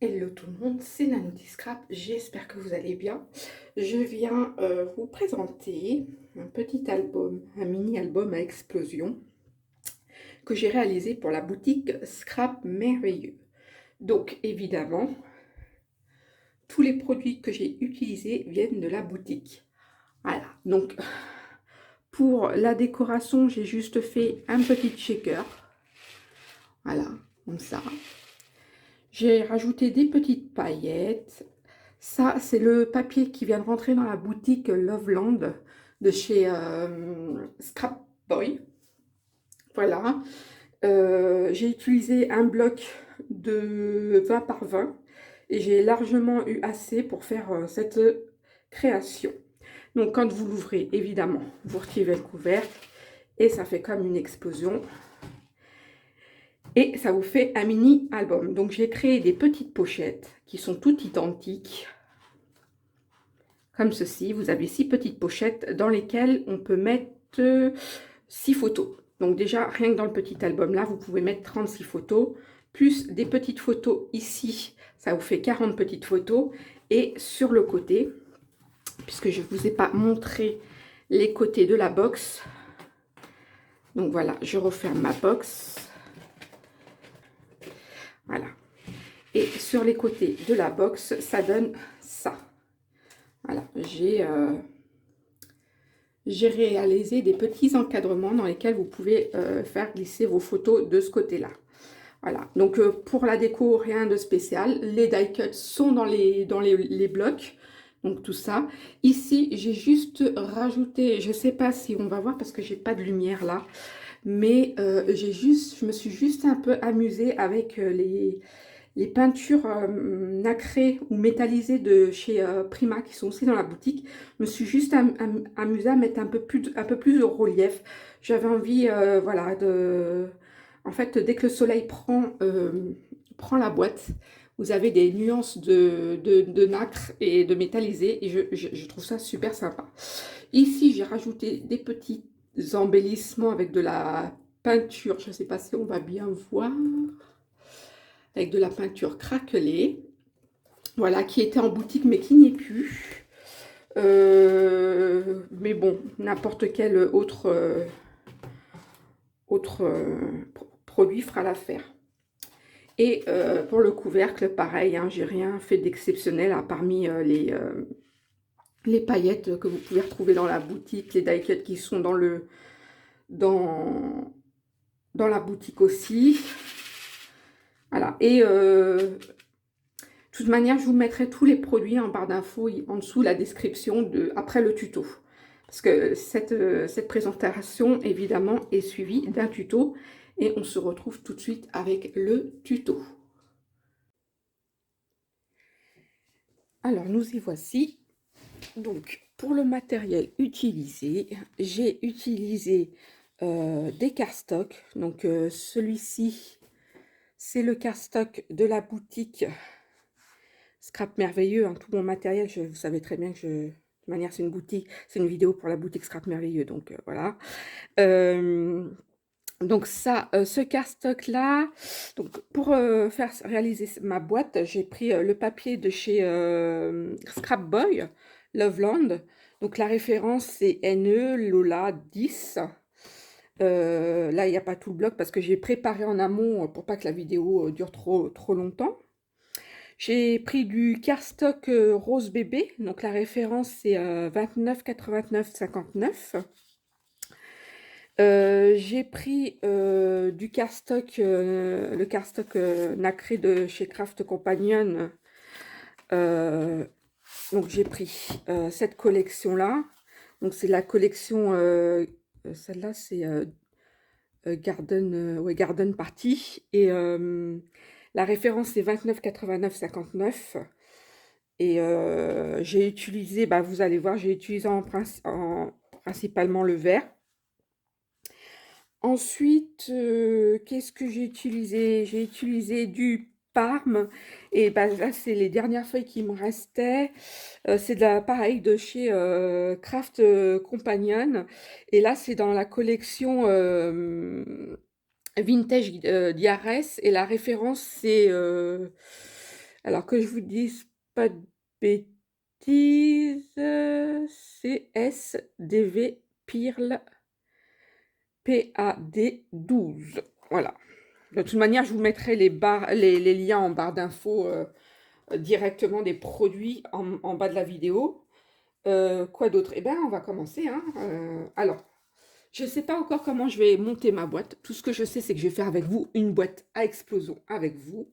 Hello tout le monde, c'est Nanouti Scrap, j'espère que vous allez bien. Je viens vous présenter un petit album, un mini-album à explosion que j'ai réalisé pour la boutique Scrap Merveilleux. Donc évidemment, tous les produits que j'ai utilisés viennent de la boutique. Voilà, donc pour la décoration, j'ai juste fait un petit shaker. Voilà, comme ça. J'ai rajouté des petites paillettes. Ça, c'est le papier qui vient de rentrer dans la boutique Loveland de chez Scrap Boy. Voilà. J'ai utilisé un bloc de 20 par 20 et j'ai largement eu assez pour faire cette création. Donc, quand vous l'ouvrez, évidemment, vous retirez le couvercle et ça fait comme une explosion. Et ça vous fait un mini album. Donc, j'ai créé des petites pochettes qui sont toutes identiques. Comme ceci, vous avez 6 petites pochettes dans lesquelles on peut mettre 6 photos. Donc déjà, rien que dans le petit album là, vous pouvez mettre 36 photos, plus des petites photos ici, ça vous fait 40 petites photos. Et sur le côté, puisque je ne vous ai pas montré les côtés de la box, donc voilà, je referme ma box. Voilà. Et sur les côtés de la box, ça donne ça. Voilà, j'ai réalisé des petits encadrements dans lesquels vous pouvez faire glisser vos photos de ce côté-là. Voilà, donc pour la déco, rien de spécial. Les die cuts sont dans les blocs, donc tout ça. Ici, j'ai juste rajouté, je ne sais pas si on va voir parce que j'ai pas de lumière là, mais je me suis juste un peu amusée avec les peintures nacrées ou métallisées de chez Prima qui sont aussi dans la boutique. Je me suis juste amusée à mettre un peu plus de relief. J'avais envie, voilà, en fait, dès que le soleil prend la boîte, vous avez des nuances de nacre et de métallisé et je trouve ça super sympa. Ici, j'ai rajouté des petits embellissements avec de la peinture. Je ne sais pas si on va bien voir avec de la peinture craquelée, voilà, qui était en boutique mais qui n'y est plus. Mais bon, n'importe quel autre produit fera l'affaire. Et pour le couvercle, pareil, hein, j'ai rien fait d'exceptionnel à parmi les paillettes que vous pouvez retrouver dans la boutique, les die cuts qui sont dans la boutique aussi. Voilà, et de toute manière, je vous mettrai tous les produits en barre d'infos en dessous la description après le tuto. Parce que cette présentation, évidemment, est suivie d'un tuto. Et on se retrouve tout de suite avec le tuto. Alors, nous y voici. Donc, pour le matériel utilisé, j'ai utilisé des cardstocks. Donc, celui-ci, c'est le cardstock de la boutique Scrap Merveilleux, hein, tout mon matériel, vous savez très bien que de toute manière, c'est une boutique, c'est une vidéo pour la boutique Scrap Merveilleux, donc voilà. Donc ça, ce cardstock là, donc pour faire réaliser ma boîte, j'ai pris le papier de chez Scrap Boy, Loveland. Donc la référence c'est NE Lola 10. Là, il n'y a pas tout le bloc parce que j'ai préparé en amont pour pas que la vidéo dure trop longtemps. J'ai pris du cardstock rose bébé, donc la référence c'est 29,89,59. J'ai pris du cardstock, le cardstock nacré de chez Craft Companion. Donc j'ai pris cette collection-là. Donc c'est la collection, celle-là c'est Garden Party. Et la référence c'est 29,89,59. Et j'ai utilisé, bah, vous allez voir, j'ai utilisé principalement le vert. Ensuite, qu'est-ce que j'ai utilisé? J'ai utilisé du Parme. Et bah, là, c'est les dernières feuilles qui me restaient. C'est pareil de chez Craft Companion. Et là, c'est dans la collection Vintage Diarès. Et la référence, c'est Alors que je vous dise pas de bêtises, c'est SDV Pearl PAD12. Voilà. De toute manière, je vous mettrai les liens en barre d'infos directement des produits en bas de la vidéo. Quoi d'autre? Eh bien, on va commencer. Hein. Alors, je ne sais pas encore comment je vais monter ma boîte. Tout ce que je sais, c'est que je vais faire avec vous une boîte à explosion avec vous.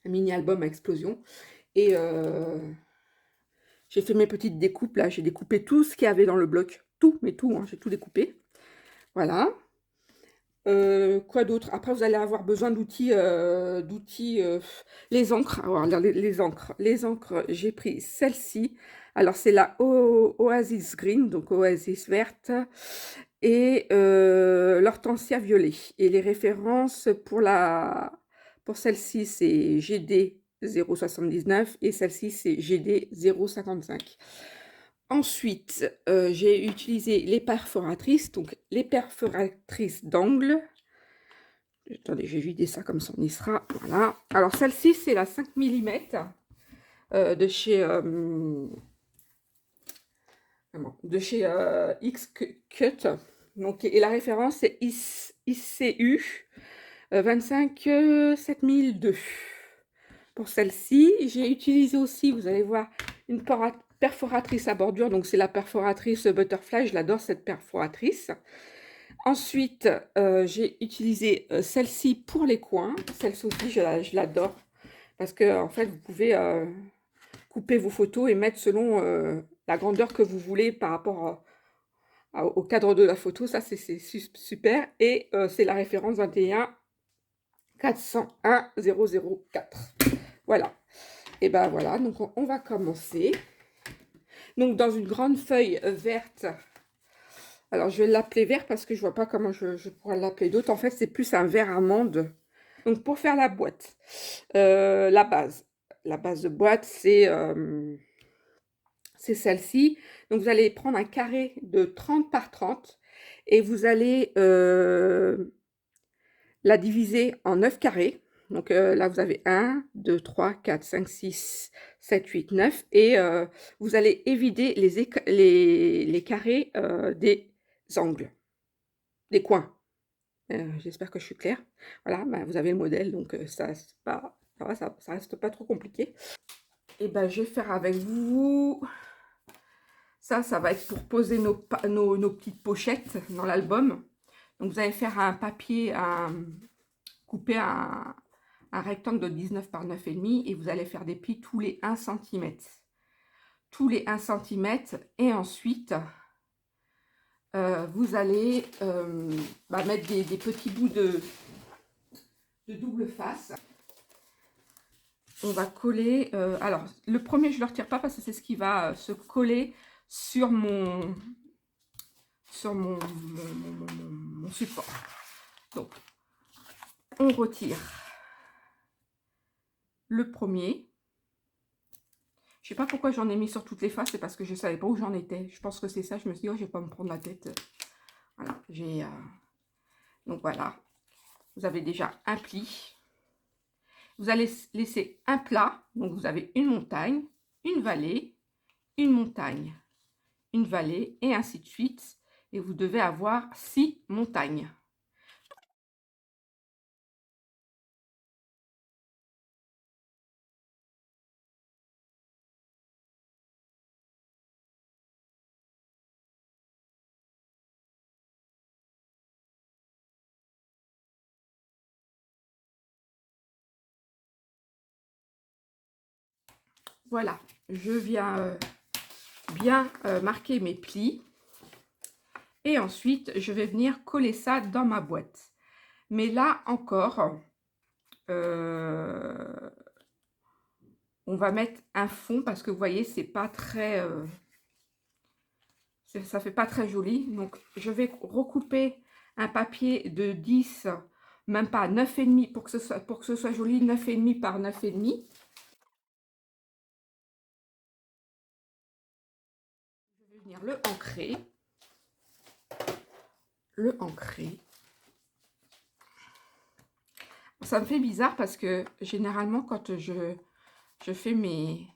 Un mini-album à explosion. Et j'ai fait mes petites découpes là. J'ai découpé tout ce qu'il y avait dans le bloc. Tout, mais tout. Hein, j'ai tout découpé. Voilà. Quoi d'autre? Après, vous allez avoir besoin d'outils, les encres. Alors, les encres. Les encres, j'ai pris celle-ci. Alors, c'est la Oasis Green, donc Oasis verte, et l'Hortensia violet. Et les références pour celle-ci, c'est GD 0,79 et celle-ci, c'est GD 0,55. Ensuite, j'ai utilisé les perforatrices, donc les perforatrices d'angle. Attendez, je vais vider ça comme ça on y sera. Voilà. Alors celle-ci, c'est la 5 mm de chez X-Cut. Donc, et la référence, c'est ICU 25 7002. Pour celle-ci, j'ai utilisé aussi, vous allez voir, une perforatrice à bordure. Donc, c'est la perforatrice Butterfly. Je l'adore, cette perforatrice. Ensuite, j'ai utilisé celle-ci pour les coins. Celle-ci aussi, je l'adore. Parce que, en fait, vous pouvez couper vos photos et mettre selon la grandeur que vous voulez par rapport au cadre de la photo. Ça, c'est super. Et c'est la référence 21 401 004. Voilà. Et ben voilà, donc on va commencer. Donc dans une grande feuille verte. Alors je vais l'appeler vert parce que je vois pas comment je pourrais l'appeler d'autre. En fait, c'est plus un vert amande. Donc pour faire la boîte, la base de boîte, c'est celle-ci. Donc vous allez prendre un carré de 30 par 30 et vous allez la diviser en 9 carrés. Donc là, vous avez 1, 2, 3, 4, 5, 6, 7, 8, 9. Et vous allez évider les carrés des angles, des coins. J'espère que je suis claire. Voilà, bah, vous avez le modèle, donc ça reste pas trop compliqué. Et ben, je vais faire avec vous. Ça va être pour poser nos petites pochettes dans l'album. Donc, vous allez faire un papier, couper un rectangle de 19 par 9,5 et vous allez faire des plis tous les 1 cm. Tous les 1 cm. Et ensuite, vous allez mettre des petits bouts de double face. On va coller. Alors, le premier, je ne le retire pas parce que c'est ce qui va se coller sur mon support. Donc, on retire le premier. Je sais pas pourquoi j'en ai mis sur toutes les faces, c'est parce que je ne savais pas où j'en étais. Je pense que c'est ça. Je me suis dit, oh, je vais pas me prendre la tête. Voilà, donc voilà. Vous avez déjà un pli. Vous allez laisser un plat. Donc, vous avez une montagne, une vallée, une montagne, une vallée, et ainsi de suite. Et vous devez avoir 6 montagnes. Voilà, je viens bien marquer mes plis. Et ensuite, je vais venir coller ça dans ma boîte. Mais là encore, on va mettre un fond parce que vous voyez, c'est pas très... ça fait pas très joli. Donc, je vais recouper un papier de 10, même pas 9,5 pour que ce soit joli, 9,5 par 9,5. Je vais venir le ancrer. Ça me fait bizarre parce que généralement quand je fais mes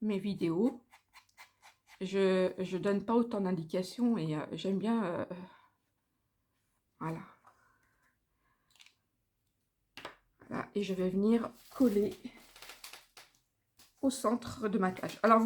vidéos, je donne pas autant d'indications et j'aime bien, voilà. Voilà, et je vais venir coller au centre de ma cage. Alors,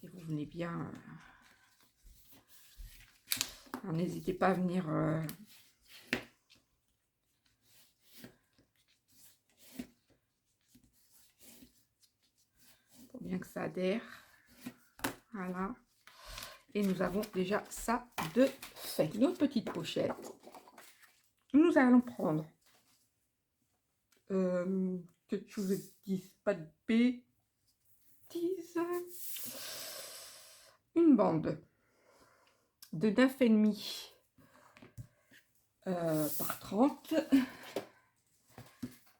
et vous venez bien, n'hésitez pas à venir pour bien que ça adhère. Voilà. Et nous avons déjà ça de fait. Notre petite pochette. Nous allons prendre que je vous dise pas de bêtises, une bande de 9,5 par 30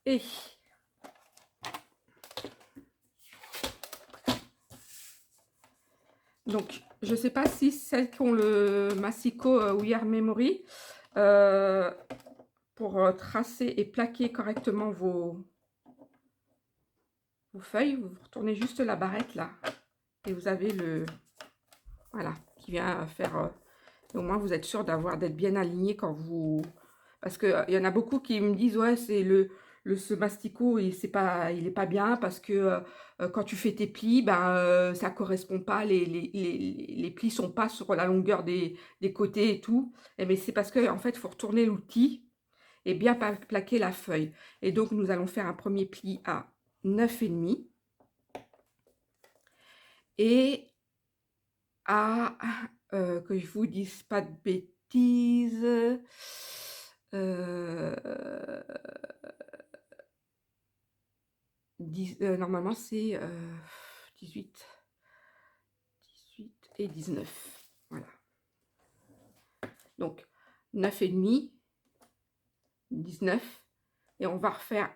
et donc je sais pas si celles qui ont le Massico We Are Memory pour tracer et plaquer correctement vos feuilles, vous retournez juste la barrette là et vous avez le, voilà, qui vient faire au moins vous êtes sûr d'être bien aligné quand vous, parce que il y en a beaucoup qui me disent ouais c'est ce mastico il est pas bien parce que quand tu fais tes plis ben ça correspond pas, les plis sont pas sur la longueur des côtés et tout, et mais c'est parce que en fait il faut retourner l'outil et bien plaquer la feuille. Et donc nous allons faire un premier pli à 9,5 et à que je vous dise pas de bêtises, normalement c'est 18 et 19, voilà. Donc 9,5, 19, et on va refaire,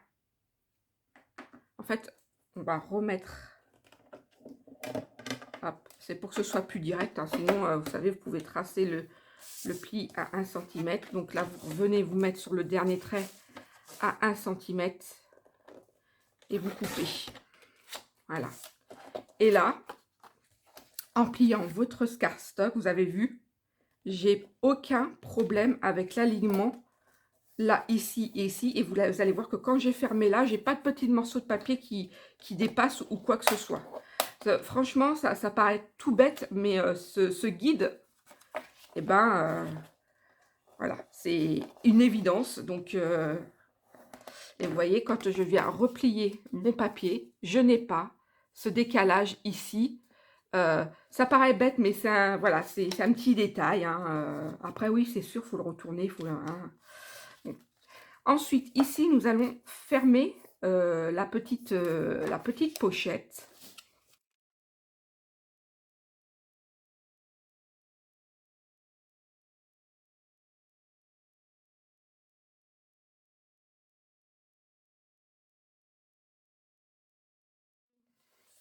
en fait on va remettre, c'est pour que ce soit plus direct, hein, sinon vous savez vous pouvez tracer le pli à 1 cm. Donc là vous revenez vous mettre sur le dernier trait à 1 cm et vous coupez, voilà. Et là en pliant votre cardstock, vous avez vu, j'ai aucun problème avec l'alignement là, ici et ici, et vous allez voir que quand j'ai fermé là, j'ai pas de petits morceaux de papier qui dépassent ou quoi que ce soit. Franchement, ça paraît tout bête, mais ce guide, eh ben, voilà, c'est une évidence. Donc, et vous voyez, quand je viens replier mon papier, je n'ai pas ce décalage ici. Ça paraît bête, mais voilà, c'est un petit détail. Hein. Après, oui, c'est sûr, il faut le retourner. Hein. Bon. Ensuite, ici, nous allons fermer la petite pochette.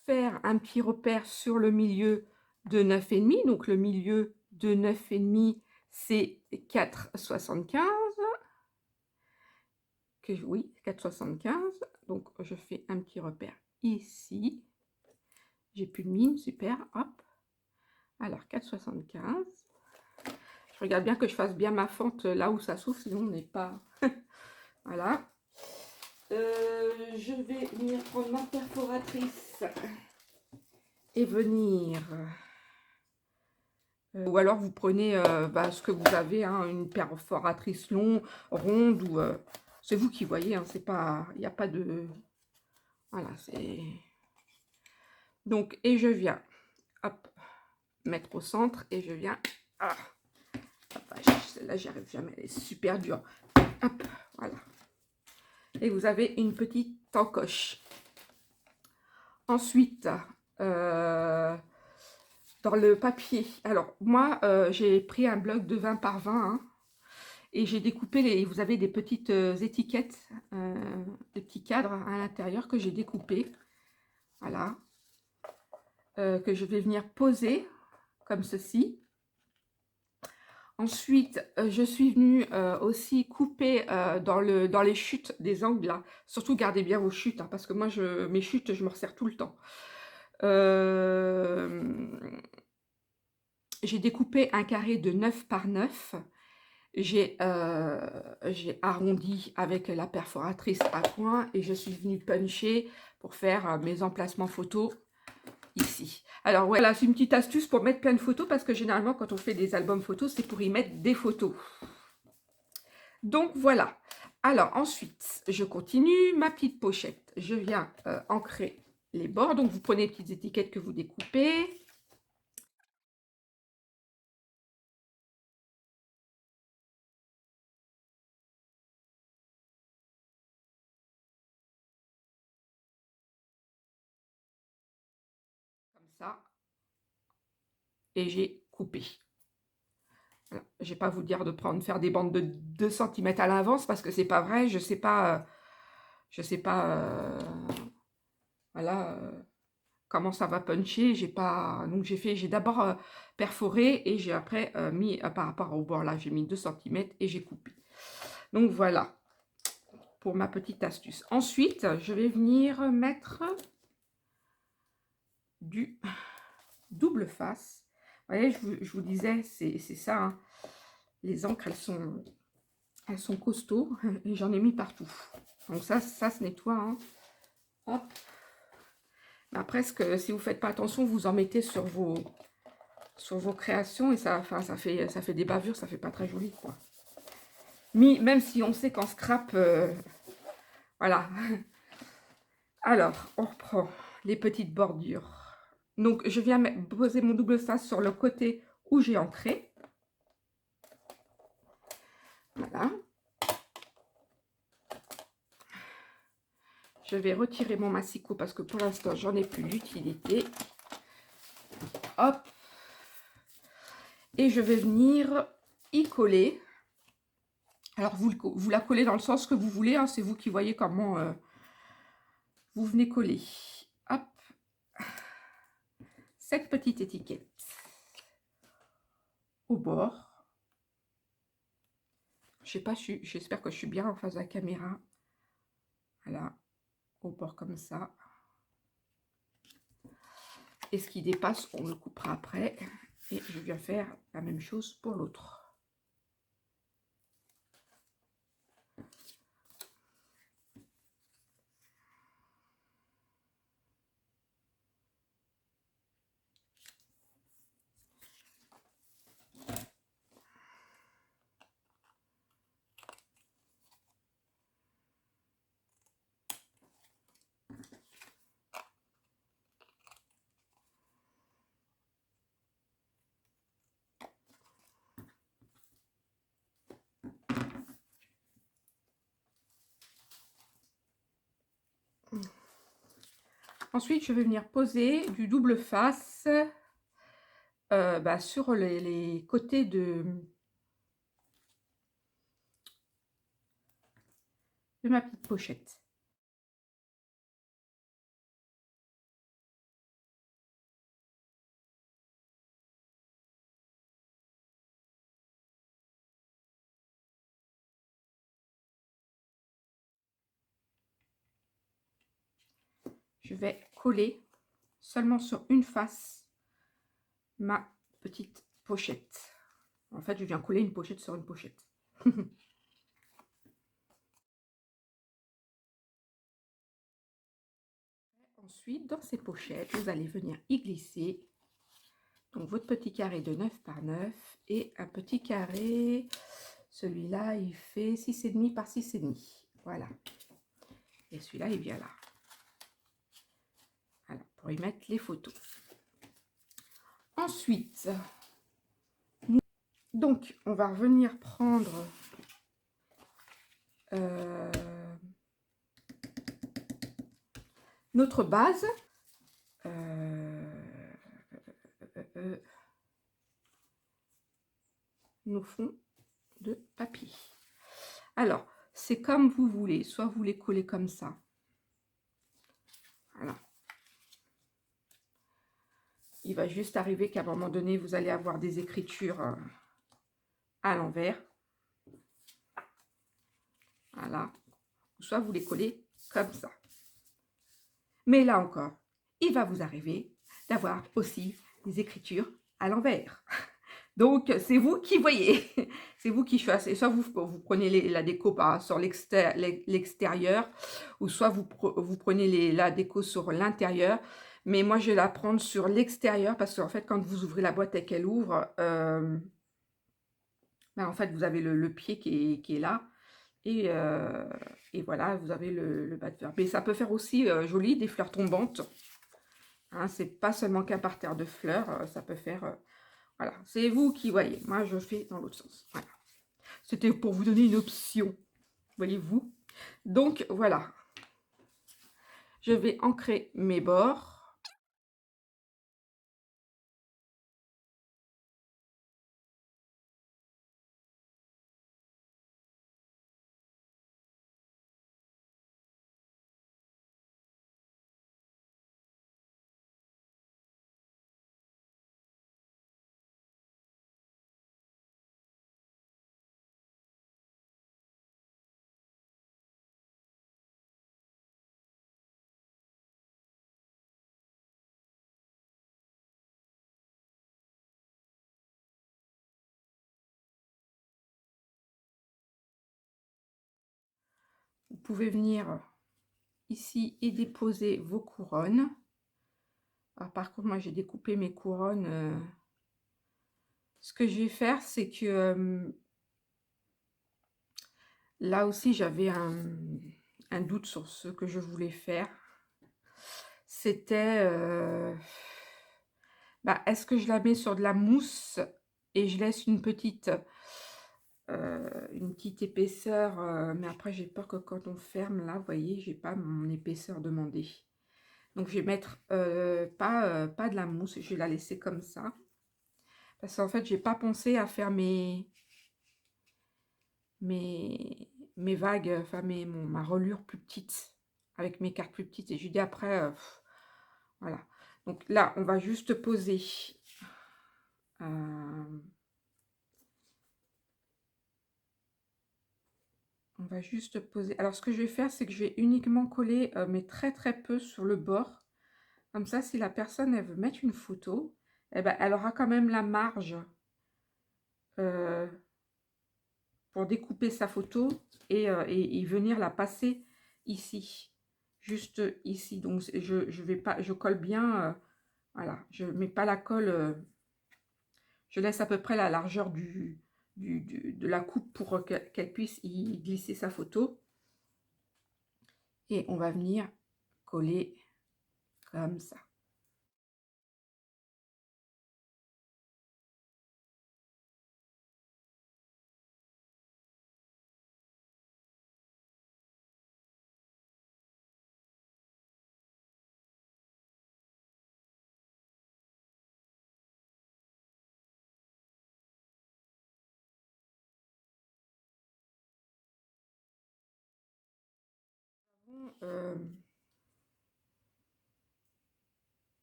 Faire un petit repère sur le milieu de 9,5. Donc, le milieu de 9,5, c'est 4,75. Oui, 4,75. Donc, je fais un petit repère ici. J'ai plus de mine, super, hop. Alors, 4,75. Je regarde bien que je fasse bien ma fente là où ça s'ouvre, sinon on n'est pas... Voilà. Je vais venir prendre ma perforatrice et venir... ou alors vous prenez ce que vous avez, hein, une perforatrice ronde, ou... c'est vous qui voyez, hein, c'est pas... Il n'y a pas de... Voilà, c'est... Donc, et je viens, hop, mettre au centre, et je viens, Ah, celle-là, j'y arrive jamais. Elle est super dure. Hop, voilà. Et vous avez une petite encoche. Ensuite, dans le papier. Alors, moi, j'ai pris un bloc de 20 par 20. Hein, et j'ai découpé les... Vous avez des petites étiquettes, des petits cadres à l'intérieur que j'ai découpés. Voilà. Que je vais venir poser comme ceci. Ensuite, je suis venue aussi couper dans les chutes des angles là. Surtout gardez bien vos chutes, hein, parce que moi, mes chutes, je me resserre tout le temps. J'ai découpé un carré de 9 par 9. J'ai arrondi avec la perforatrice à coin et je suis venue puncher pour faire mes emplacements photos ici. Alors voilà, c'est une petite astuce pour mettre plein de photos parce que généralement quand on fait des albums photos, c'est pour y mettre des photos. Donc voilà. Alors ensuite, je continue ma petite pochette. Je viens ancrer les bords. Donc vous prenez les petites étiquettes que vous découpez. Comme ça. Et j'ai coupé. Voilà. Je ne vais pas vous dire de faire des bandes de 2 cm à l'avance parce que c'est pas vrai. Je sais pas, voilà, comment ça va puncher. J'ai pas, donc j'ai d'abord perforé et j'ai après mis par rapport au bord là, j'ai mis 2 cm et j'ai coupé. Donc voilà pour ma petite astuce. Ensuite, je vais venir mettre du double face. Vous voyez, je vous disais, c'est ça. Hein. Les encres, elles sont costauds et j'en ai mis partout. Donc ça se nettoie. Hein. Hop. Après, si vous ne faites pas attention, vous en mettez sur vos créations et ça fait des bavures, ça fait pas très joli, quoi. Mais même si on sait qu'en scrap, voilà. Alors, on reprend les petites bordures. Donc, je viens poser mon double face sur le côté où j'ai ancré. Voilà. Je vais retirer mon massicot parce que pour l'instant, j'en ai plus d'utilité. Hop. Et je vais venir y coller. Alors, vous la collez dans le sens que vous voulez. Hein, c'est vous qui voyez comment vous venez coller. Hop. Cette petite étiquette au bord. Je sais pas, j'espère que je suis bien en face de la caméra. Voilà. Au bord comme ça. Et ce qui dépasse, on le coupera après. Et je viens faire la même chose pour l'autre. Ensuite, je vais venir poser du double face sur les côtés de ma petite pochette. Je vais coller seulement sur une face ma petite pochette. En fait, je viens coller une pochette sur une pochette. Ensuite, dans ces pochettes, vous allez venir y glisser donc votre petit carré de 9 par 9 et un petit carré, celui-là, il fait 6,5 par 6,5. Voilà. Et celui-là, il vient là. Voilà, pour y mettre les photos. Ensuite, Donc, on va revenir prendre euh, notre base. Nos fonds de papier. Alors, c'est comme vous voulez. Soit vous les collez comme ça. Voilà. Il va juste arriver qu'à un moment donné, vous allez avoir des écritures à l'envers. Voilà. Soit vous les collez comme ça. Mais là encore, il va vous arriver d'avoir aussi des écritures à l'envers. Donc, c'est vous qui voyez. C'est vous qui choisissez. Soit vous prenez la déco sur l'extérieur, ou soit vous prenez la déco sur l'intérieur. Mais moi, je vais la prendre sur l'extérieur parce qu'en fait, quand vous ouvrez la boîte et qu'elle ouvre, ben, en fait, vous avez le pied qui est là. Et voilà, vous avez le bas de fleurs. Mais ça peut faire aussi joli, des fleurs tombantes. Hein, c'est pas seulement qu'un parterre de fleurs, ça peut faire... voilà, c'est vous qui voyez. Moi, je fais dans l'autre sens. Voilà. C'était pour vous donner une option, voyez-vous. Donc, voilà. Je vais ancrer mes bords. Vous pouvez venir ici et déposer vos couronnes. Alors, par contre, moi, j'ai découpé mes couronnes. Ce que je vais faire, c'est que là aussi, j'avais un doute sur ce que je voulais faire. C'était, bah, est-ce que je la mets sur de la mousse et je laisse une petite épaisseur, mais après j'ai peur que quand on ferme là, vous voyez, j'ai pas mon épaisseur demandée. Donc je vais mettre pas de la mousse, je vais la laisser comme ça. Parce qu'en fait, j'ai pas pensé à faire mes vagues, enfin ma reliure plus petite, avec mes cartes plus petites. Et je dis après, voilà. Donc là, on va juste poser on va juste poser. Alors, ce que je vais faire, c'est que je vais uniquement coller, mais très très peu sur le bord. Comme ça, si la personne, elle veut mettre une photo, eh ben, elle aura quand même la marge pour découper sa photo et venir la passer ici. Juste ici. Donc, je vais pas, je colle bien. Voilà, je mets pas la colle. Je laisse à peu près la largeur de la coupe pour qu'elle puisse y glisser sa photo. Et on va venir coller comme ça.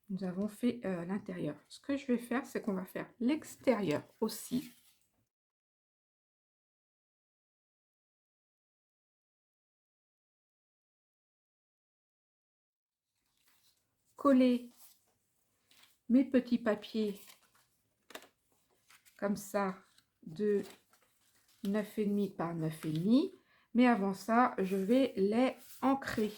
Nous avons fait l'intérieur. Ce que je vais faire, c'est qu'on va faire l'extérieur aussi. Coller mes petits papiers comme ça de 9,5 par 9,5. Mais avant ça, je vais les ancrer.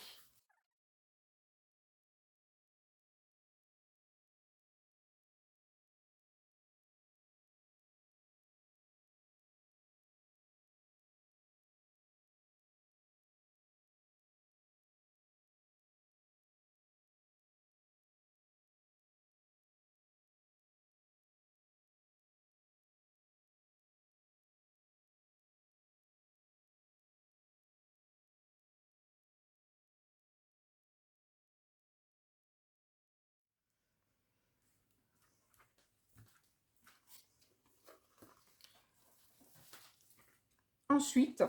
Ensuite,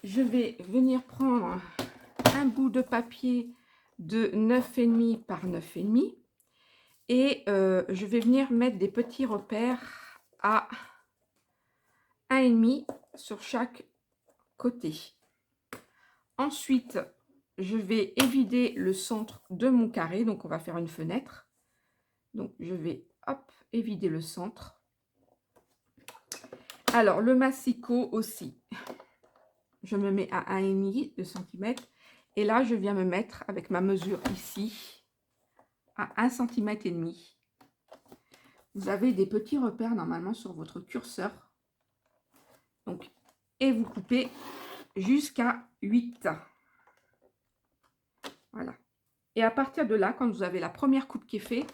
je vais venir prendre un bout de papier de 9,5 par 9,5 et je vais venir mettre des petits repères à 1,5 sur chaque côté. Ensuite, je vais évider le centre de mon carré, donc on va faire une fenêtre. Donc je vais hop évider le centre. Alors le massicot aussi, je me mets à 1,5 de centimètre et là je viens me mettre avec ma mesure ici à 1,5 cm. Vous avez des petits repères normalement sur votre curseur. Donc, et vous coupez jusqu'à 8. Voilà. Et à partir de là, quand vous avez la première coupe qui est faite,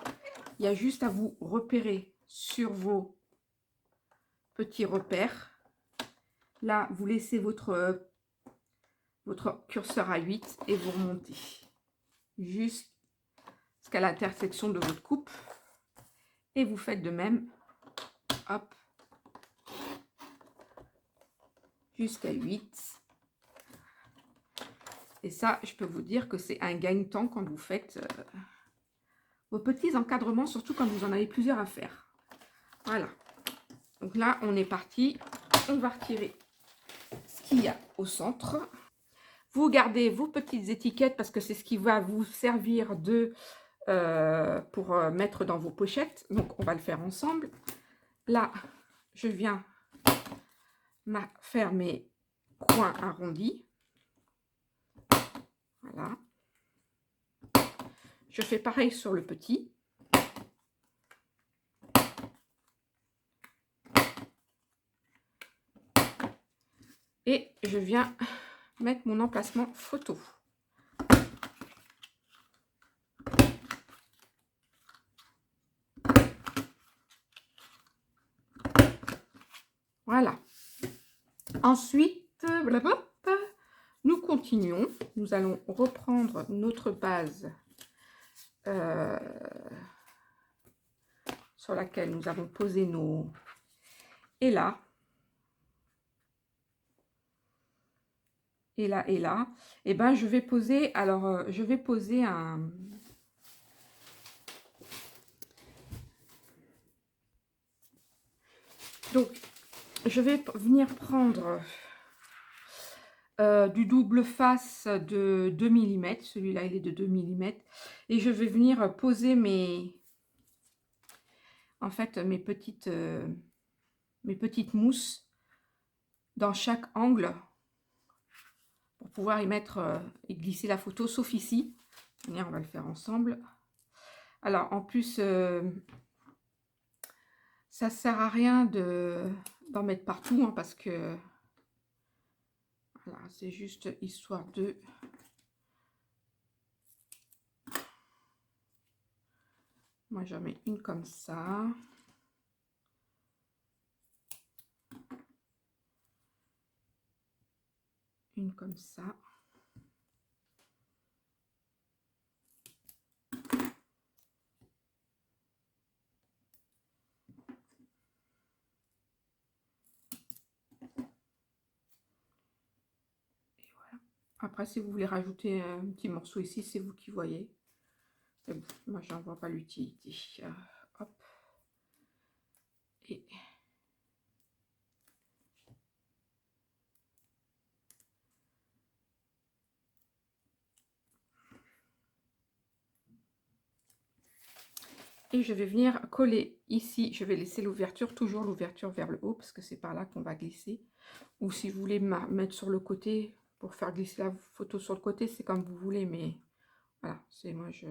il y a juste à vous repérer sur vos petits repères. Là, vous laissez votre curseur à 8 et vous remontez jusqu'à l'intersection de votre coupe. Et vous faites de même, hop, jusqu'à 8. Et ça, je peux vous dire que c'est un gagne-temps quand vous faites vos petits encadrements, surtout quand vous en avez plusieurs à faire. Voilà. Donc là, on est parti. On va retirer ce qu'il y a au centre. Vous gardez vos petites étiquettes parce que c'est ce qui va vous servir pour mettre dans vos pochettes. Donc, on va le faire ensemble. Là, je viens faire mes coins arrondis. Voilà. Je fais pareil sur le petit. Et je viens mettre mon emplacement photo. Voilà. Ensuite, nous continuons. Nous allons reprendre notre base sur laquelle nous avons posé nos... Et là, et là, et là, et ben je vais poser, alors je vais poser un... Donc, je vais venir prendre du double face de 2 mm, celui-là il est de 2 mm, et je vais venir poser mes... En fait, mes petites mousses dans chaque angle pour pouvoir y mettre et glisser la photo, sauf ici. Et on va le faire ensemble. Alors, en plus, ça sert à rien d'en mettre partout, hein, parce que voilà, c'est juste histoire de... Moi, j'en mets une comme ça. Une comme ça. Après, si vous voulez rajouter un petit morceau ici, c'est vous qui voyez. Bon, moi, j'en vois pas l'utilité. Hop. Et... Et je vais venir coller ici. Je vais laisser l'ouverture, toujours l'ouverture vers le haut, parce que c'est par là qu'on va glisser. Ou si vous voulez mettre sur le côté, pour faire glisser la photo sur le côté, c'est comme vous voulez. Mais voilà, c'est moi, je...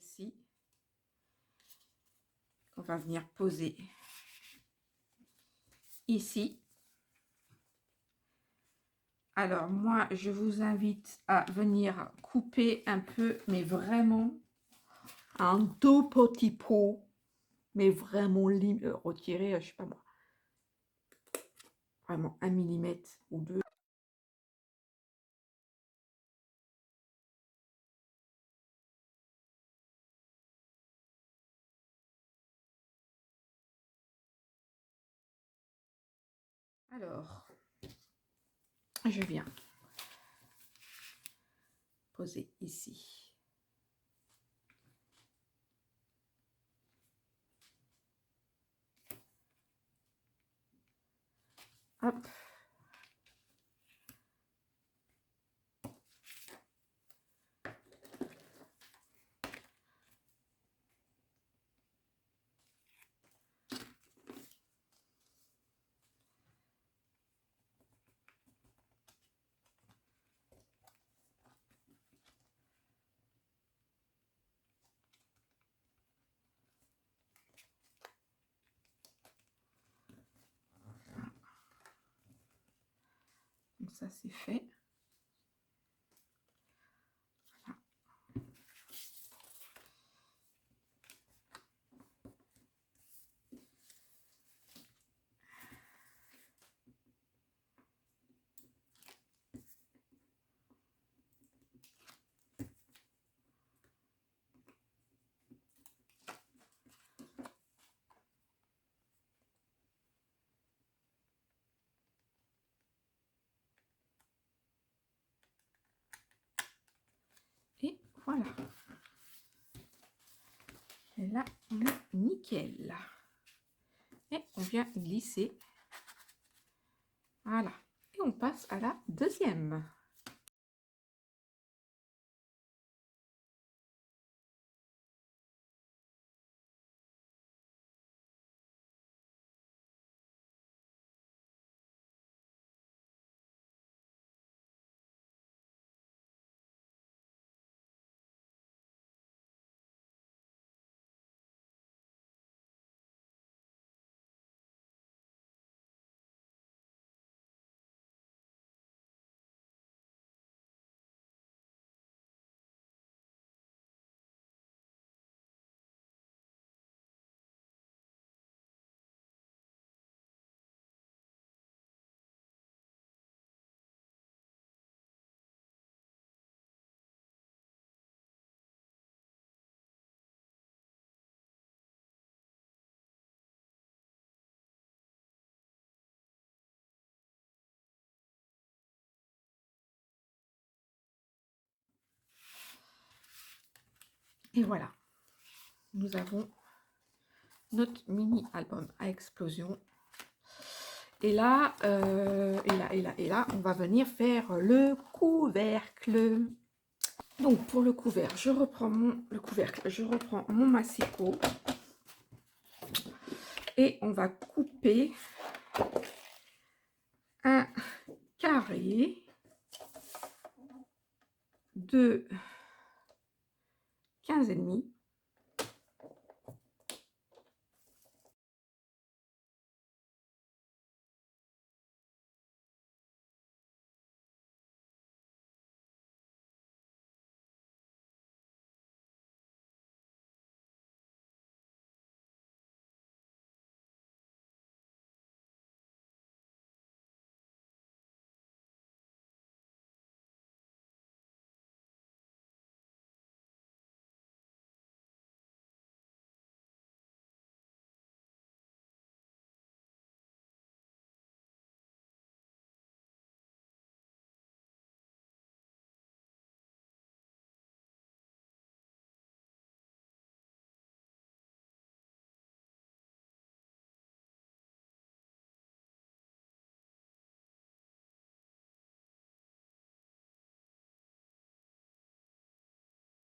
ici, qu'on va venir poser ici. Alors, moi, je vous invite à venir couper un peu, mais vraiment un tout petit pot, mais vraiment retirer, je sais pas moi, vraiment 1 millimètre ou 2. Alors, je viens poser ici. Hop. Donc ça, c'est fait. Voilà. Et voilà. Et là, on est nickel. Et on vient glisser. Voilà. Et on passe à la deuxième. Et voilà. Nous avons notre mini album à explosion. Et là, on va venir faire le couvercle. Donc pour le couvercle, je reprends mon massicot et on va couper un carré de 15,5